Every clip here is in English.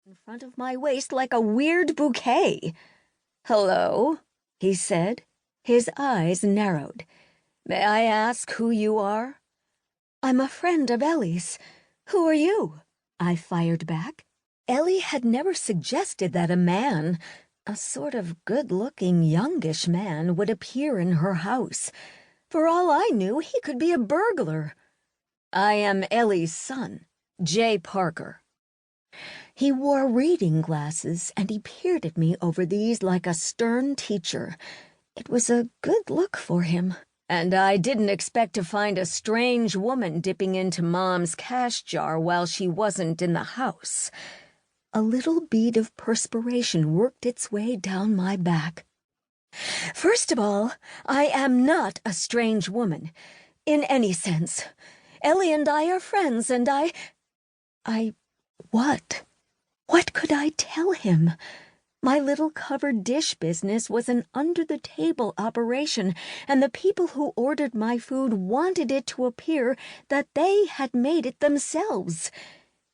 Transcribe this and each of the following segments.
in front of my waist like a weird bouquet. "Hello," he said. His eyes narrowed. "May I ask who you are?" "I'm a friend of Ellie's. Who are you?" I fired back. Ellie had never suggested that a man, a sort of good-looking youngish man, would appear in her house. For all I knew, he could be a burglar. "I am Ellie's son, Jay Parker." He wore reading glasses, and he peered at me over these like a stern teacher. It was a good look for him, and I didn't expect to find a strange woman dipping into Mom's cash jar while she wasn't in the house. A little bead of perspiration worked its way down my back. "First of all, I am not a strange woman, in any sense. Ellie and I are friends, and what? What could I tell him? My little covered dish business was an under-the-table operation, and the people who ordered my food wanted it to appear that they had made it themselves.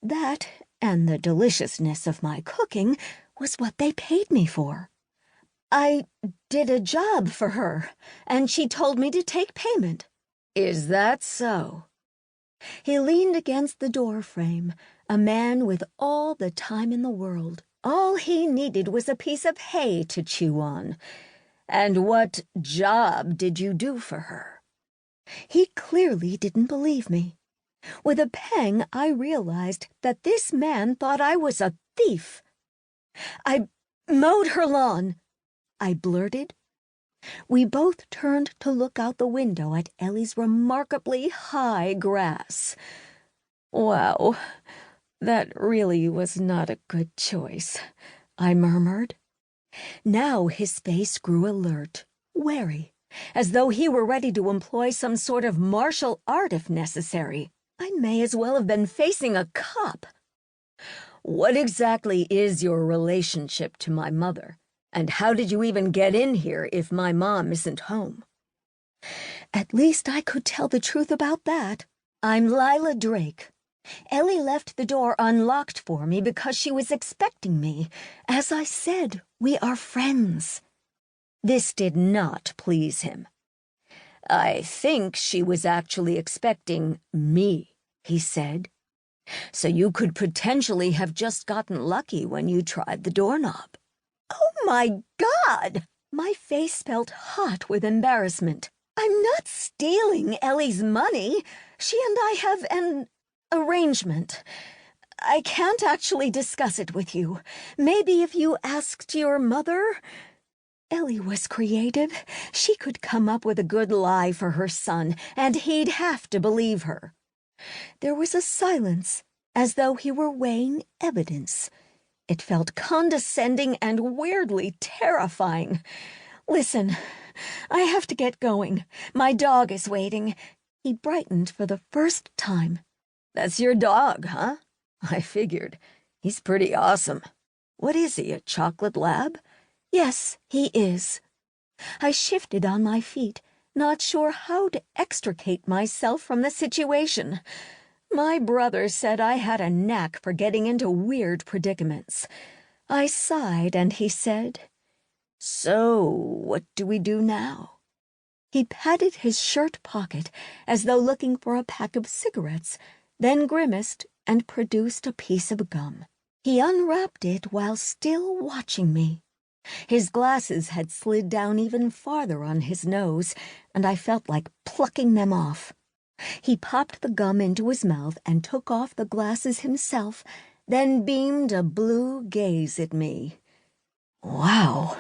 That, and the deliciousness of my cooking, was what they paid me for. I did a job for her, and she told me to take payment." "Is that so?" He leaned against the door frame, a man with all the time in the world. All he needed was a piece of hay to chew on. "And what job did you do for her?" He clearly didn't believe me. With a pang, I realized that this man thought I was a thief. "I mowed her lawn," I blurted. We both turned to look out the window at Ellie's remarkably high grass. "Wow, that really was not a good choice," I murmured. Now his face grew alert, wary, as though he were ready to employ some sort of martial art if necessary. I may as well have been facing a cop. "What exactly is your relationship to my mother? And how did you even get in here if my mom isn't home?" At least I could tell the truth about that. "I'm Lila Drake. Ellie left the door unlocked for me because she was expecting me. As I said, we are friends." This did not please him. "I think she was actually expecting me," he said. "So you could potentially have just gotten lucky when you tried the doorknob." "Oh my God!" My face felt hot with embarrassment. "I'm not stealing Ellie's money. She and I have an arrangement. I can't actually discuss it with you. Maybe if you asked your mother." Ellie was creative. She could come up with a good lie for her son, and he'd have to believe her. There was a silence, as though he were weighing evidence. It felt condescending and weirdly terrifying. "Listen, I have to get going. My dog is waiting." He brightened for the first time. "That's your dog, huh? I figured. He's pretty awesome. What is he, a chocolate lab?" "Yes, he is." I shifted on my feet, not sure how to extricate myself from the situation. My brother said I had a knack for getting into weird predicaments. I sighed, and he said, "So, what do we do now?" He patted his shirt pocket as though looking for a pack of cigarettes, then grimaced and produced a piece of gum. He unwrapped it while still watching me. His glasses had slid down even farther on his nose, and I felt like plucking them off. He popped the gum into his mouth and took off the glasses himself, then beamed a blue gaze at me. "Wow.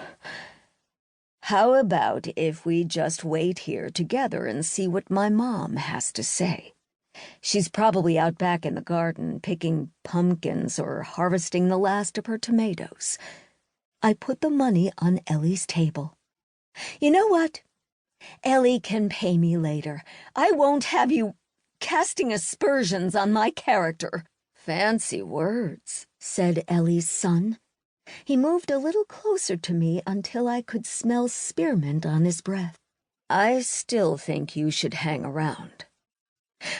How about if we just wait here together and see what my mom has to say? She's probably out back in the garden picking pumpkins or harvesting the last of her tomatoes." I put the money on Ellie's table. "You know what? Ellie can pay me later. I won't have you casting aspersions on my character." "Fancy words," said Ellie's son. He moved a little closer to me until I could smell spearmint on his breath. "I still think you should hang around."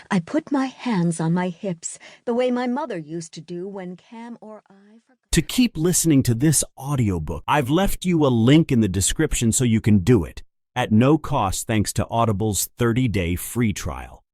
I put my hands on my hips, the way my mother used to do when Cam or I forgot. To keep listening to this audiobook, I've left you a link in the description so you can do it, at no cost thanks to Audible's 30-day free trial.